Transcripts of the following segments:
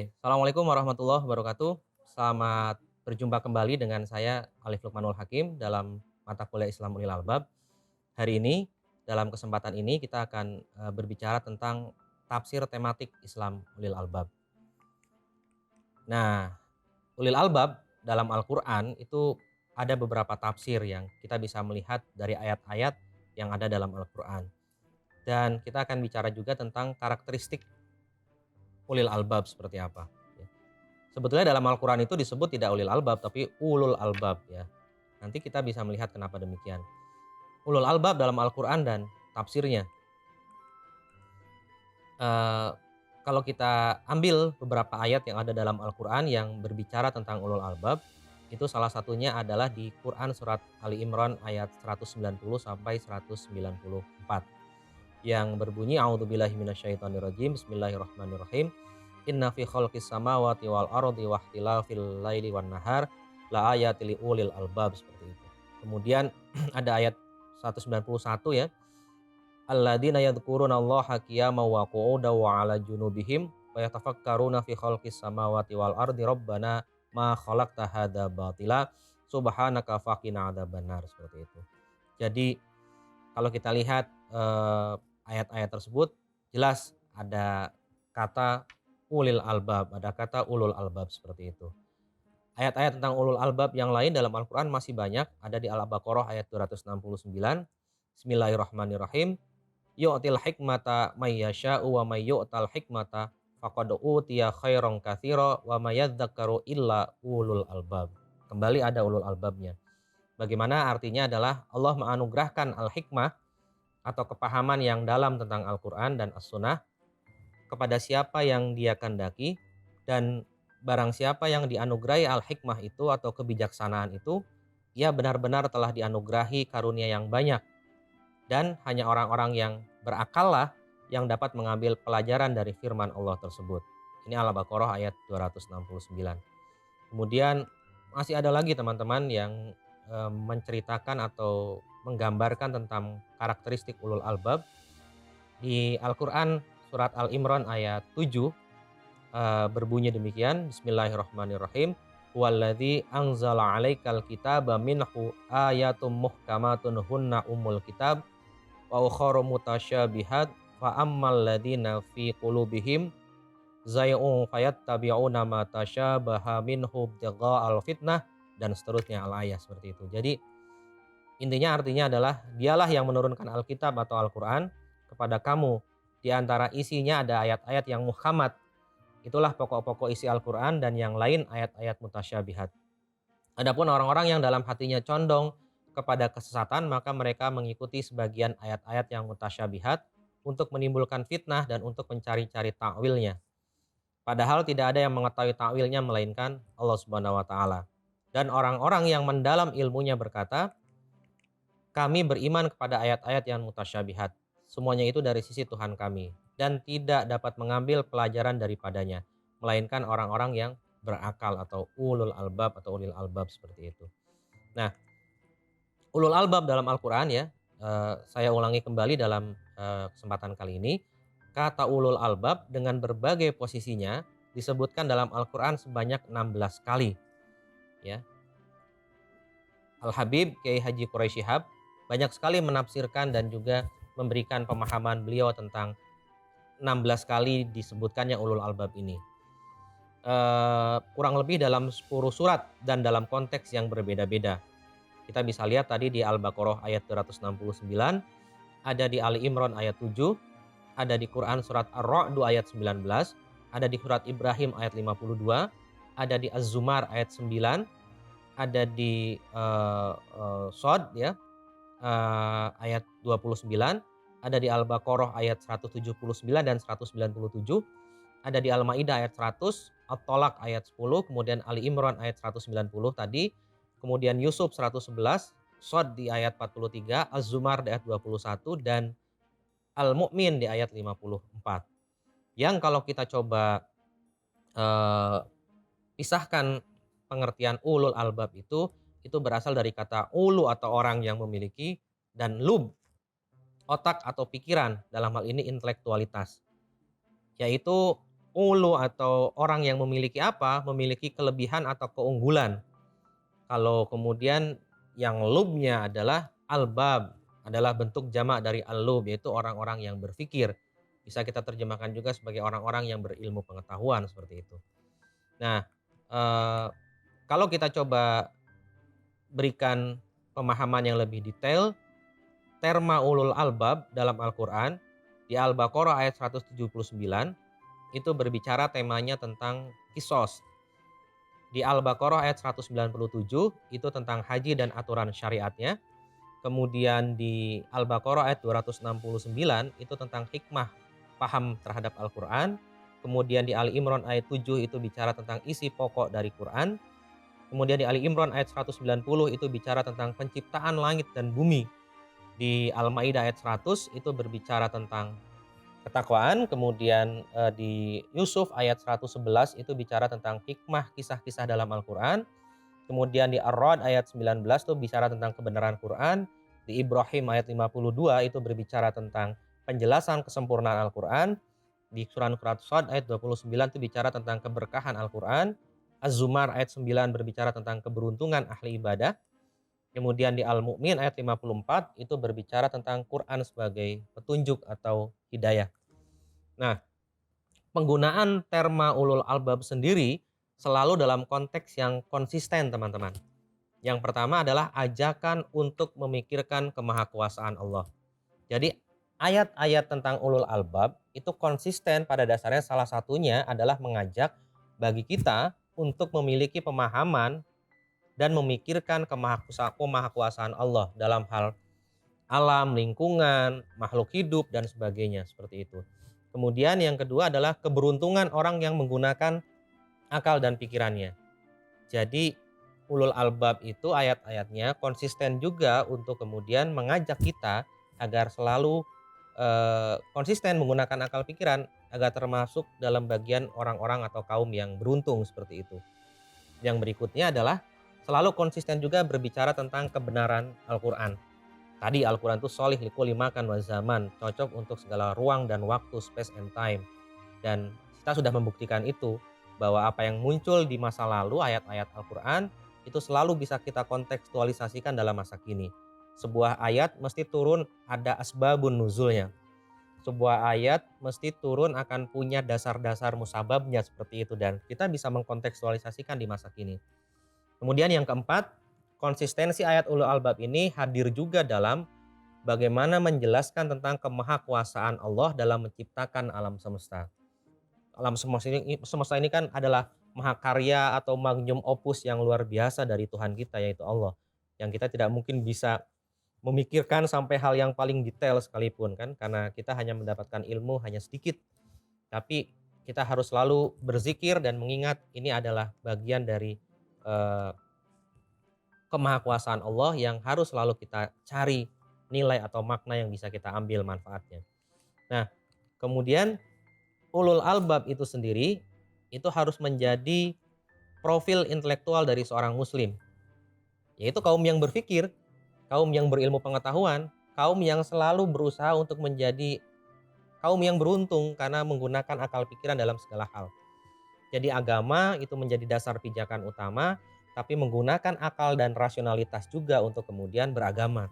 Oke, Assalamualaikum warahmatullahi wabarakatuh. Selamat berjumpa kembali dengan saya Alif Lukmanul Hakim dalam mata kuliah Islam Ulil Albab. Hari ini, dalam kesempatan ini kita akan berbicara tentang tafsir tematik Islam Ulil Albab. Nah, Ulil Albab dalam Al-Quran itu ada beberapa tafsir yang kita bisa melihat dari ayat-ayat yang ada dalam Al-Quran. Dan kita akan bicara juga tentang karakteristik Ulil Albab seperti apa. Ya. Sebetulnya dalam Al-Quran itu disebut tidak ulil albab, tapi ulul albab ya. Nanti kita bisa melihat kenapa demikian. Ulul albab dalam Al-Quran dan tafsirnya. Eh, Kalau kita ambil beberapa ayat yang ada dalam Al-Quran yang berbicara tentang ulul albab, itu salah satunya adalah di Quran surat Ali Imran ayat 190 sampai 194 yang berbunyi a'udzubillahi minasyaitonirrajim bismillahirrahmanirrahim. Inna fi khalqis samawati wal ardi wa ikhtilafil laili wan nahar la ayatil ulil albab seperti itu. Kemudian ada ayat 191 ya. Alladzina yadhkurunallaha qiyaman wa qu'udan wa 'ala junubihim wa yatafakkaruna fi khalqis samawati wal ardi rabbana ma khalaqta hadza batila subhanaka faqina adzabannar seperti itu. Jadi kalau kita lihat ayat-ayat tersebut jelas ada kata ulil albab, ada kata ulul albab seperti itu. Ayat-ayat tentang ulul albab yang lain dalam Al-Quran masih banyak, ada di Al-Baqarah ayat 269. Bismillahirrahmanirrahim. Yu'til hikmata may yasha'u wa may yu'tal hikmata faqad utiya khairan katsira wa may yadzakkaru illa ulul albab. Kembali ada ulul albabnya. Bagaimana artinya adalah Allah menganugerahkan al-hikmah atau kepahaman yang dalam tentang Al-Quran dan As-Sunnah kepada siapa yang dia kehendaki, dan barang siapa yang dianugerahi al-hikmah itu atau kebijaksanaan itu, ia benar-benar telah dianugerahi karunia yang banyak, dan hanya orang-orang yang berakal lah yang dapat mengambil pelajaran dari firman Allah tersebut. Ini Al-Baqarah ayat 269. Kemudian masih ada lagi teman-teman yang menceritakan atau menggambarkan tentang karakteristik ulul albab di Al-Quran surat Al-Imran ayat 7 berbunyi demikian. Bismillahirrahmanirrahim. Walladzi anzala 'alaikal kitaba minhu ayatum muhkamatun hunna ummul kitab wa ukharu mutasyabihat fa ammal ladzina fi qulubihim zay'un fayattabi'una ma tasyabaha minhu ibtigha'al fitnah dan seterusnya al-ayah seperti itu. Jadi intinya artinya adalah dialah yang menurunkan Alkitab atau Al-Quran kepada kamu. Di antara isinya ada ayat-ayat yang muhkamat. Itulah pokok-pokok isi Al-Quran, dan yang lain ayat-ayat mutasyabihat. Adapun orang-orang yang dalam hatinya condong kepada kesesatan, maka mereka mengikuti sebagian ayat-ayat yang mutasyabihat untuk menimbulkan fitnah dan untuk mencari-cari takwilnya. Padahal tidak ada yang mengetahui takwilnya melainkan Allah Subhanahu wa taala. Dan orang-orang yang mendalam ilmunya berkata, kami beriman kepada ayat-ayat yang mutasyabihat. Semuanya itu dari sisi Tuhan kami dan tidak dapat mengambil pelajaran daripadanya, melainkan orang-orang yang berakal atau ulul albab atau ulil albab seperti itu. Nah, ulul albab dalam Al-Quran ya, saya ulangi kembali dalam kesempatan kali ini. Kata ulul albab dengan berbagai posisinya disebutkan dalam Al-Quran sebanyak 16 kali. Ya. Al-Habib Kiai Haji Quraisy Shihab banyak sekali menafsirkan dan juga memberikan pemahaman beliau tentang 16 kali disebutkannya ulul albab ini. Kurang lebih dalam 10 surat dan dalam konteks yang berbeda-beda. Kita bisa lihat tadi di Al-Baqarah ayat 269, ada di Ali Imran ayat 7, ada di Quran surat Ar-Ra'd ayat 19, ada di surat Ibrahim ayat 52, ada di Az-Zumar ayat 9, ada di Shad ya, ayat 29, ada di Al-Baqarah ayat 179 dan 197, ada di Al-Maidah ayat 100, At-Tolak ayat 10, kemudian Ali Imran ayat 190 tadi, kemudian Yusuf 111, Shad di ayat 43, Az-Zumar di ayat 21, dan Al-Mu'min di ayat 54. Yang kalau kita coba eh, pisahkan pengertian ulul albab itu berasal dari kata ulu atau orang yang memiliki, dan lub otak atau pikiran, dalam hal ini intelektualitas, yaitu ulu atau orang yang memiliki apa, memiliki kelebihan atau keunggulan. Kalau kemudian yang lubnya adalah albab, adalah bentuk jamak dari al-lub, yaitu orang-orang yang berfikir. Bisa kita terjemahkan juga sebagai orang-orang yang berilmu pengetahuan seperti itu. Nah, eee, kalau kita coba berikan pemahaman yang lebih detail, terma ulul albab dalam Al-Quran di Al-Baqarah ayat 179 itu berbicara temanya tentang kisos. Di Al-Baqarah ayat 197 itu tentang haji dan aturan syariatnya. Kemudian di Al-Baqarah ayat 269 itu tentang hikmah paham terhadap Al-Quran. Kemudian di Ali Imran ayat 7 itu bicara tentang isi pokok dari Quran. Kemudian di Ali Imran ayat 190 itu bicara tentang penciptaan langit dan bumi. Di Al-Maidah ayat 100 itu berbicara tentang ketakwaan. Kemudian di Yusuf ayat 111 itu bicara tentang hikmah kisah-kisah dalam Al-Quran. Kemudian di Ar-Ra'd ayat 19 itu bicara tentang kebenaran Quran. Di Ibrahim ayat 52 itu berbicara tentang penjelasan kesempurnaan Al-Quran. Di surat Shad ayat 29 itu bicara tentang keberkahan Al-Quran. Az-Zumar ayat 9 berbicara tentang keberuntungan ahli ibadah. Kemudian di Al-Mu'min ayat 54 itu berbicara tentang Quran sebagai petunjuk atau hidayah. Nah, penggunaan terma ulul albab sendiri selalu dalam konteks yang konsisten, teman-teman. Yang pertama adalah ajakan untuk memikirkan kemahakuasaan Allah. Jadi ayat-ayat tentang ulul albab itu konsisten, pada dasarnya salah satunya adalah mengajak bagi kita untuk memiliki pemahaman dan memikirkan kemahakuasaan Allah dalam hal alam, lingkungan, makhluk hidup, dan sebagainya, seperti itu. Kemudian yang kedua adalah keberuntungan orang yang menggunakan akal dan pikirannya. Jadi ulul albab itu ayat-ayatnya konsisten juga untuk kemudian mengajak kita agar selalu konsisten menggunakan akal pikiran, agar termasuk dalam bagian orang-orang atau kaum yang beruntung, seperti itu. Yang berikutnya adalah selalu konsisten juga berbicara tentang kebenaran Al-Quran. Tadi Al-Quran itu sholih likulli makan wa zaman, cocok untuk segala ruang dan waktu, space and time. Dan kita sudah membuktikan itu, bahwa apa yang muncul di masa lalu, ayat-ayat Al-Quran, itu selalu bisa kita kontekstualisasikan dalam masa kini. Sebuah ayat mesti turun ada asbabun nuzulnya. Sebuah ayat mesti turun akan punya dasar-dasar musababnya, seperti itu. Dan kita bisa mengkontekstualisasikan di masa kini. Kemudian yang keempat, konsistensi ayat ulul albab ini hadir juga dalam bagaimana menjelaskan tentang kemahakuasaan Allah dalam menciptakan alam semesta. Alam semesta ini kan adalah mahakarya atau magnum opus yang luar biasa dari Tuhan kita, yaitu Allah. Yang kita tidak mungkin bisa memikirkan sampai hal yang paling detail sekalipun kan, karena kita hanya mendapatkan ilmu hanya sedikit. Tapi kita harus selalu berzikir dan mengingat ini adalah bagian dari eh, kemahakuasaan Allah yang harus selalu kita cari nilai atau makna yang bisa kita ambil manfaatnya. Nah, kemudian ulul albab itu sendiri itu harus menjadi profil intelektual dari seorang muslim, yaitu kaum yang berpikir, kaum yang berilmu pengetahuan, kaum yang selalu berusaha untuk menjadi kaum yang beruntung karena menggunakan akal pikiran dalam segala hal. Jadi agama itu menjadi dasar pijakan utama, tapi menggunakan akal dan rasionalitas juga untuk kemudian beragama.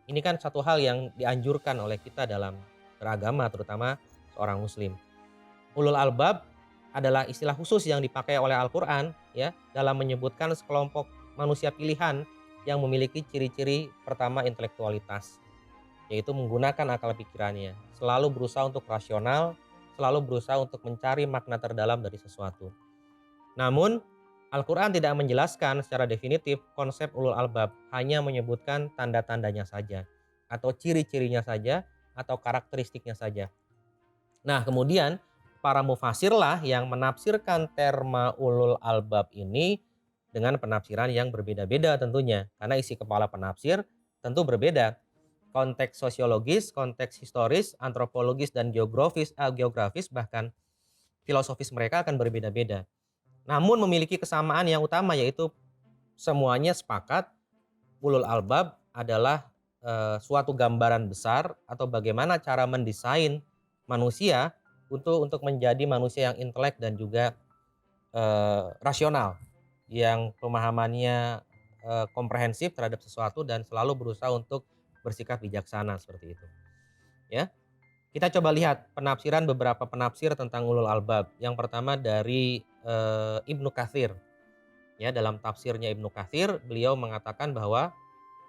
Ini kan satu hal yang dianjurkan oleh kita dalam beragama, terutama seorang muslim. Ulul albab adalah istilah khusus yang dipakai oleh Al-Quran ya, dalam menyebutkan sekelompok manusia pilihan yang memiliki ciri-ciri pertama intelektualitas, yaitu menggunakan akal pikirannya, selalu berusaha untuk rasional, selalu berusaha untuk mencari makna terdalam dari sesuatu. Namun Al-Quran tidak menjelaskan secara definitif konsep ulul albab, hanya menyebutkan tanda-tandanya saja, atau ciri-cirinya saja, atau karakteristiknya saja. Nah, kemudian para mufasirlah yang menafsirkan terma ulul albab ini dengan penafsiran yang berbeda-beda tentunya, karena isi kepala penafsir tentu berbeda. Konteks sosiologis, konteks historis, antropologis, dan geografis, bahkan filosofis mereka akan berbeda-beda. Namun memiliki kesamaan yang utama, yaitu semuanya sepakat ulul albab adalah suatu gambaran besar atau bagaimana cara mendesain manusia untuk menjadi manusia yang intelek dan juga rasional, yang pemahamannya komprehensif terhadap sesuatu dan selalu berusaha untuk bersikap bijaksana seperti itu, ya. Kita coba lihat penafsiran beberapa penafsir tentang ulul albab. Yang pertama dari Ibnu Katsir. Ya, dalam tafsirnya Ibnu Katsir, beliau mengatakan bahwa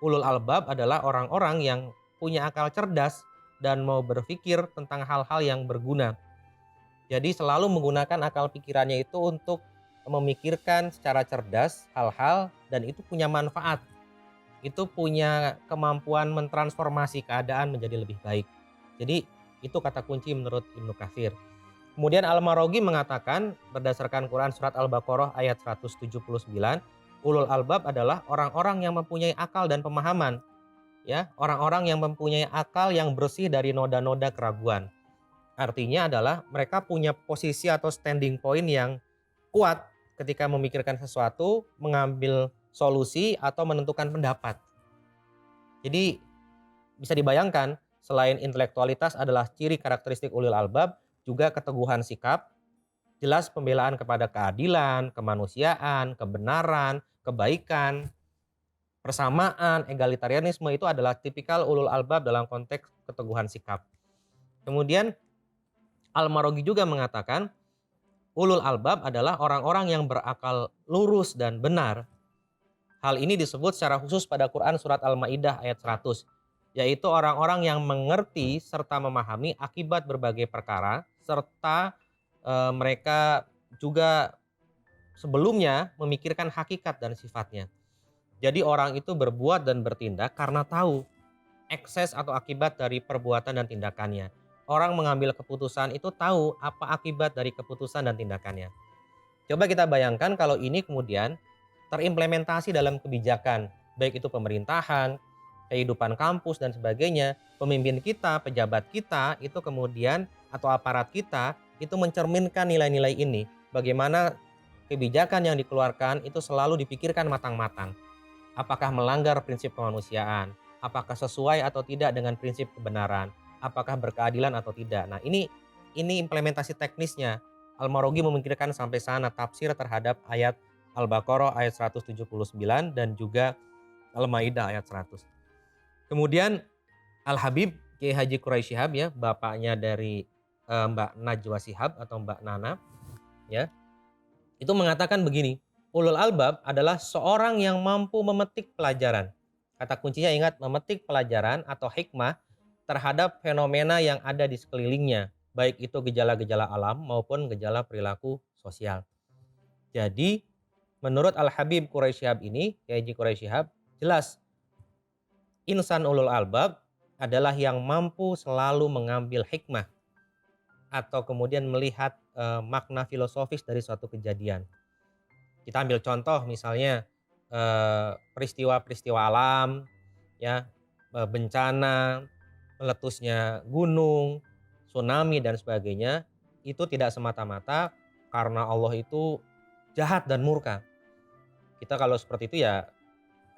ulul albab adalah orang-orang yang punya akal cerdas dan mau berpikir tentang hal-hal yang berguna. Jadi selalu menggunakan akal pikirannya itu untuk memikirkan secara cerdas hal-hal dan itu punya manfaat. Itu punya kemampuan mentransformasi keadaan menjadi lebih baik. Jadi itu kata kunci menurut Ibnu Katsir. Kemudian Al-Maraghi mengatakan berdasarkan Quran surat Al-Baqarah ayat 179, ulul albab adalah orang-orang yang mempunyai akal dan pemahaman, ya, orang-orang yang mempunyai akal yang bersih dari noda-noda keraguan. Artinya adalah mereka punya posisi atau standing point yang kuat ketika memikirkan sesuatu, mengambil solusi atau menentukan pendapat. Jadi bisa dibayangkan selain intelektualitas adalah ciri karakteristik ulul albab, juga keteguhan sikap, jelas pembelaan kepada keadilan, kemanusiaan, kebenaran, kebaikan, persamaan, egalitarianisme itu adalah tipikal ulul albab dalam konteks keteguhan sikap. Kemudian Al-Maraghi juga mengatakan ulul albab adalah orang-orang yang berakal lurus dan benar. Hal ini disebut secara khusus pada Quran surat Al-Maidah ayat 100, yaitu orang-orang yang mengerti serta memahami akibat berbagai perkara serta mereka juga sebelumnya memikirkan hakikat dan sifatnya. Jadi orang itu berbuat dan bertindak karena tahu ekses atau akibat dari perbuatan dan tindakannya. Orang mengambil keputusan itu tahu apa akibat dari keputusan dan tindakannya. Coba kita bayangkan kalau ini kemudian terimplementasi dalam kebijakan, baik itu pemerintahan, kehidupan kampus dan sebagainya, pemimpin kita, pejabat kita itu kemudian atau aparat kita itu mencerminkan nilai-nilai ini. Bagaimana kebijakan yang dikeluarkan itu selalu dipikirkan matang-matang. Apakah melanggar prinsip kemanusiaan? Apakah sesuai atau tidak dengan prinsip kebenaran? Apakah berkeadilan atau tidak? Nah, ini implementasi teknisnya. Al-Maraghi memikirkan sampai sana tafsir terhadap ayat Al-Baqarah ayat 179 dan juga Al-Maidah ayat 100. Kemudian Al-Habib Kiai Haji Quraisy Shihab, ya, bapaknya dari Mbak Najwa Shihab atau Mbak Nana, ya, itu mengatakan begini, ulul albab adalah seorang yang mampu memetik pelajaran. Kata kuncinya ingat, memetik pelajaran atau hikmah terhadap fenomena yang ada di sekelilingnya, baik itu gejala-gejala alam maupun gejala perilaku sosial. Jadi menurut Al-Habib Quraisy Shihab ini, Kiai Haji Quraisy Shihab, jelas insan ulul albab adalah yang mampu selalu mengambil hikmah atau kemudian melihat makna filosofis dari suatu kejadian. Kita ambil contoh misalnya peristiwa-peristiwa alam, ya, bencana, meletusnya gunung, tsunami dan sebagainya, itu tidak semata-mata karena Allah itu jahat dan murka. Kita kalau seperti itu ya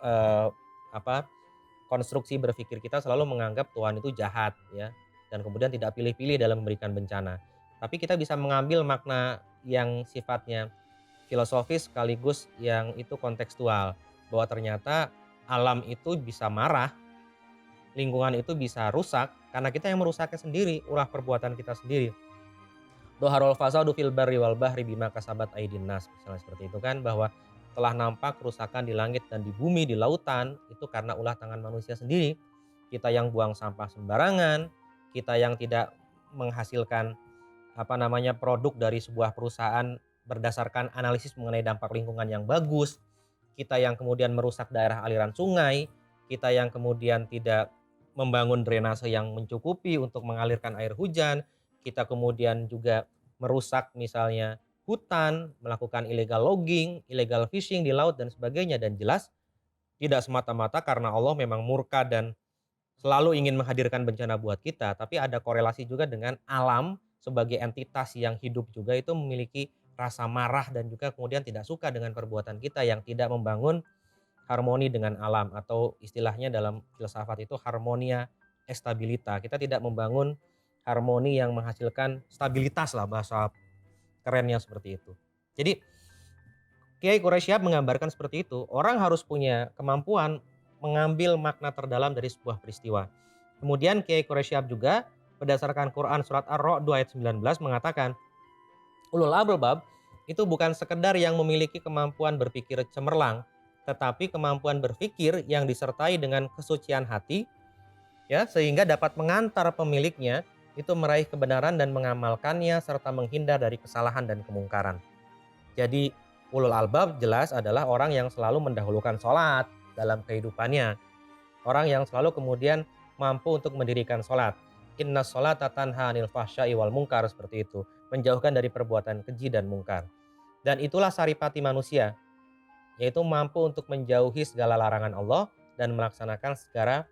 eh, apa konstruksi berpikir kita selalu menganggap Tuhan itu jahat, ya, dan kemudian tidak pilih-pilih dalam memberikan bencana. Tapi kita bisa mengambil makna yang sifatnya filosofis sekaligus yang itu kontekstual, bahwa ternyata alam itu bisa marah, lingkungan itu bisa rusak karena kita yang merusaknya sendiri, ulah perbuatan kita sendiri. Doharul fasadu fil barri wal bahri bima kasabat aydin nas, misalnya seperti itu kan, bahwa telah nampak kerusakan di langit dan di bumi, di lautan, itu karena ulah tangan manusia sendiri. Kita yang buang sampah sembarangan, kita yang tidak menghasilkan produk dari sebuah perusahaan berdasarkan analisis mengenai dampak lingkungan yang bagus, kita yang kemudian merusak daerah aliran sungai, kita yang kemudian tidak membangun drainase yang mencukupi untuk mengalirkan air hujan, kita kemudian juga merusak misalnya hutan, melakukan illegal logging, illegal fishing di laut dan sebagainya, dan jelas tidak semata-mata karena Allah memang murka dan selalu ingin menghadirkan bencana buat kita, tapi ada korelasi juga dengan alam sebagai entitas yang hidup juga itu memiliki rasa marah dan juga kemudian tidak suka dengan perbuatan kita yang tidak membangun harmoni dengan alam, atau istilahnya dalam filsafat itu harmonia estabilita. Kita tidak membangun harmoni yang menghasilkan stabilitas lah, bahasa kerennya seperti itu. Jadi Kiai Quraisy Shihab menggambarkan seperti itu, orang harus punya kemampuan mengambil makna terdalam dari sebuah peristiwa. Kemudian Kiai Quraisy Shihab juga berdasarkan Quran surat Ar-Ra'd ayat 19 mengatakan, ulul albab itu bukan sekedar yang memiliki kemampuan berpikir cemerlang, tetapi kemampuan berpikir yang disertai dengan kesucian hati, ya, sehingga dapat mengantar pemiliknya itu meraih kebenaran dan mengamalkannya serta menghindar dari kesalahan dan kemungkaran. Jadi ulul albab jelas adalah orang yang selalu mendahulukan sholat dalam kehidupannya. Orang yang selalu kemudian mampu untuk mendirikan sholat. Inna sholata tanha anil fahsya'i wal munkar, seperti itu. Menjauhkan dari perbuatan keji dan mungkar. Dan itulah saripati manusia, yaitu mampu untuk menjauhi segala larangan Allah dan melaksanakan segala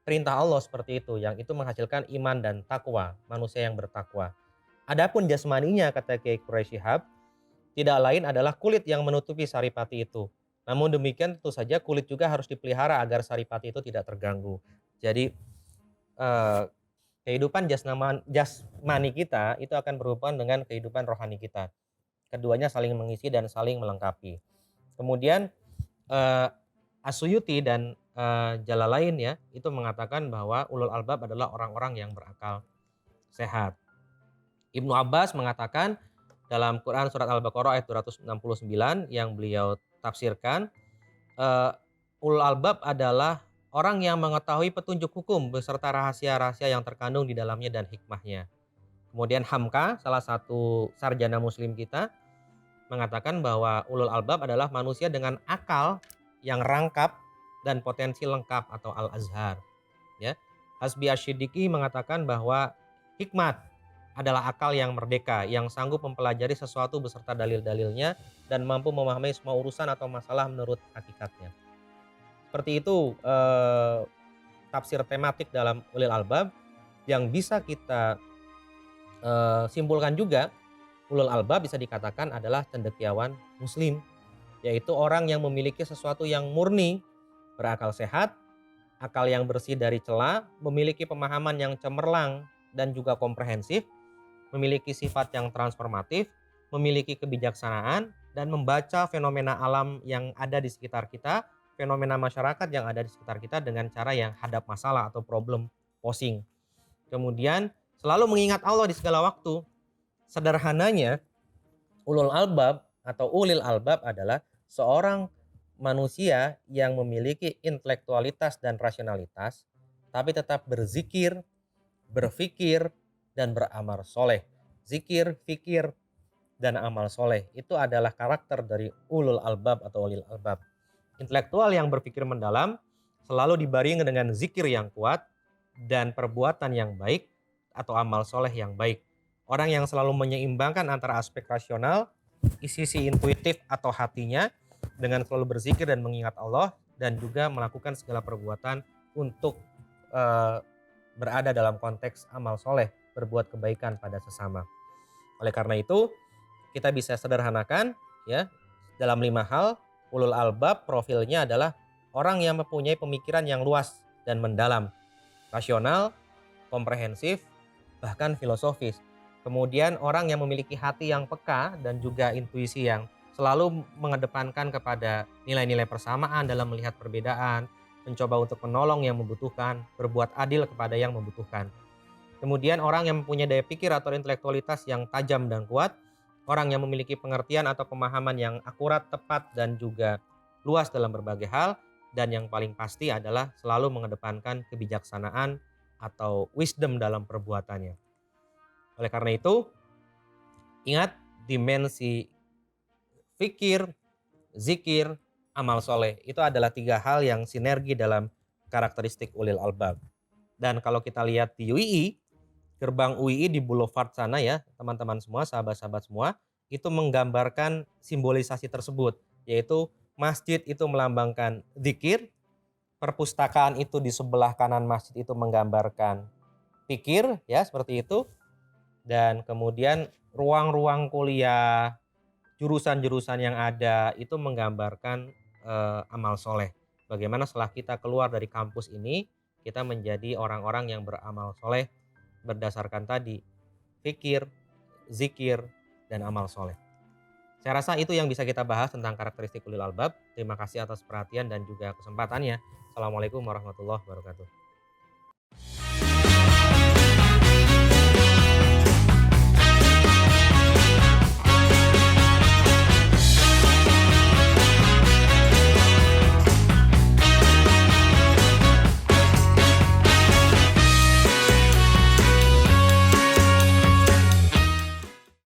perintah Allah seperti itu, yang itu menghasilkan iman dan takwa, manusia yang bertakwa. Adapun jasmaninya, kata Kiai Quraisy Shihab, tidak lain adalah kulit yang menutupi saripati itu. Namun demikian tentu saja kulit juga harus dipelihara agar saripati itu tidak terganggu. Jadi kehidupan jasmani kita itu akan berhubungan dengan kehidupan rohani kita. Keduanya saling mengisi dan saling melengkapi. Kemudian As-Suyuti dan Jalalain ya itu mengatakan bahwa ulul albab adalah orang-orang yang berakal sehat. Ibnu Abbas mengatakan dalam Quran surat Al-Baqarah ayat 269 yang beliau tafsirkan, ulul albab adalah orang yang mengetahui petunjuk hukum beserta rahasia-rahasia yang terkandung di dalamnya dan hikmahnya. Kemudian Hamka, salah satu sarjana muslim kita, mengatakan bahwa ulul albab adalah manusia dengan akal yang rangkap dan potensi lengkap atau al-azhar. Ya. Hasbi Asyidiki mengatakan bahwa hikmat adalah akal yang merdeka, yang sanggup mempelajari sesuatu beserta dalil-dalilnya dan mampu memahami semua urusan atau masalah menurut hakikatnya. Seperti itu tafsir tematik dalam ulil albab yang bisa kita simpulkan juga. Ulul albab bisa dikatakan adalah cendekiawan muslim, yaitu orang yang memiliki sesuatu yang murni, berakal sehat, akal yang bersih dari cela, memiliki pemahaman yang cemerlang dan juga komprehensif, memiliki sifat yang transformatif, memiliki kebijaksanaan, dan membaca fenomena alam yang ada di sekitar kita, fenomena masyarakat yang ada di sekitar kita dengan cara yang hadap masalah atau problem posing. Kemudian selalu mengingat Allah di segala waktu. Sederhananya, ulul albab atau ulil albab adalah seorang manusia yang memiliki intelektualitas dan rasionalitas, tapi tetap berzikir, berfikir, dan beramal soleh. Zikir, fikir, dan amal soleh itu adalah karakter dari ulul albab atau ulil albab. Intelektual yang berpikir mendalam selalu dibarengi dengan zikir yang kuat dan perbuatan yang baik atau amal soleh yang baik. Orang yang selalu menyeimbangkan antara aspek rasional, sisi intuitif atau hatinya dengan selalu berzikir dan mengingat Allah, dan juga melakukan segala perbuatan untuk berada dalam konteks amal soleh, berbuat kebaikan pada sesama. Oleh karena itu kita bisa sederhanakan ya dalam 5 hal. Ulul albab profilnya adalah orang yang mempunyai pemikiran yang luas dan mendalam, rasional, komprehensif, bahkan filosofis. Kemudian orang yang memiliki hati yang peka dan juga intuisi yang selalu mengedepankan kepada nilai-nilai persamaan dalam melihat perbedaan, mencoba untuk menolong yang membutuhkan, berbuat adil kepada yang membutuhkan. Kemudian orang yang mempunyai daya pikir atau intelektualitas yang tajam dan kuat, orang yang memiliki pengertian atau pemahaman yang akurat, tepat, dan juga luas dalam berbagai hal, dan yang paling pasti adalah selalu mengedepankan kebijaksanaan atau wisdom dalam perbuatannya. Oleh karena itu, ingat dimensi fikir, zikir, amal soleh. Itu adalah 3 hal yang sinergi dalam karakteristik ulil albab. Dan kalau kita lihat di UII, gerbang UII di Boulevard sana ya, teman-teman semua, sahabat-sahabat semua, itu menggambarkan simbolisasi tersebut, yaitu masjid itu melambangkan zikir, perpustakaan itu di sebelah kanan masjid itu menggambarkan fikir, ya seperti itu. Dan kemudian ruang-ruang kuliah, jurusan-jurusan yang ada itu menggambarkan amal soleh. Bagaimana setelah kita keluar dari kampus ini, kita menjadi orang-orang yang beramal soleh berdasarkan tadi fikir, zikir, dan amal soleh. Saya rasa itu yang bisa kita bahas tentang karakteristik ulil albab. Terima kasih atas perhatian dan juga kesempatannya. Assalamualaikum warahmatullahi wabarakatuh.